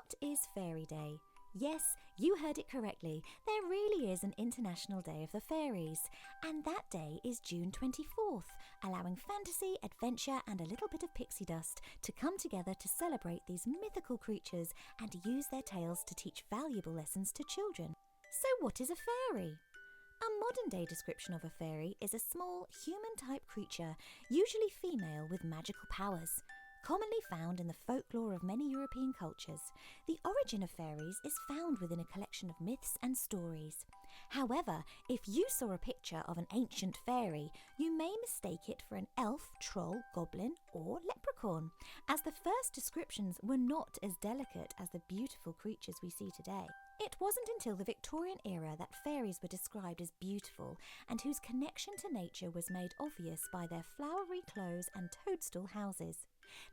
What is Fairy Day? Yes, you heard it correctly. There really is an International Day of the Fairies. And that day is June 24th, allowing fantasy, adventure and a little bit of pixie dust to come together to celebrate these mythical creatures and use their tales to teach valuable lessons to children. So what is a fairy? A modern-day description of a fairy is a small, human-type creature, usually female with magical powers. Commonly found in the folklore of many European cultures, the origin of fairies is found within a collection of myths and stories. However, if you saw a picture of an ancient fairy, you may mistake it for an elf, troll, goblin, or leprechaun, as the first descriptions were not as delicate as the beautiful creatures we see today. It wasn't until the Victorian era that fairies were described as beautiful and whose connection to nature was made obvious by their flowery clothes and toadstool houses.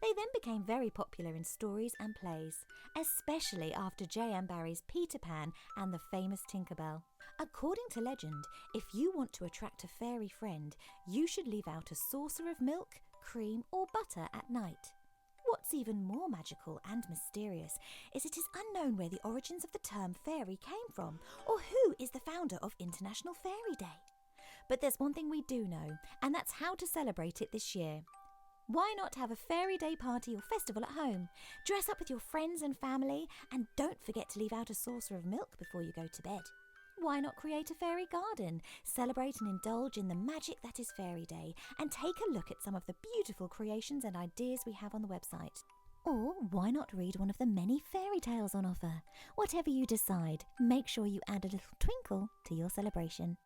They then became very popular in stories and plays, especially after J.M. Barrie's Peter Pan and the famous Tinker Bell. According to legend, if you want to attract a fairy friend, you should leave out a saucer of milk, cream or butter at night. What's even more magical and mysterious is it is unknown where the origins of the term fairy came from or who is the founder of International Fairy Day. But there's one thing we do know, and that's how to celebrate it this year. Why not have a Fairy Day party or festival at home? Dress up with your friends and family, and don't forget to leave out a saucer of milk before you go to bed. Why not create a fairy garden, celebrate and indulge in the magic that is Fairy Day, and take a look at some of the beautiful creations and ideas we have on the website? Or why not read one of the many fairy tales on offer? Whatever you decide, make sure you add a little twinkle to your celebration.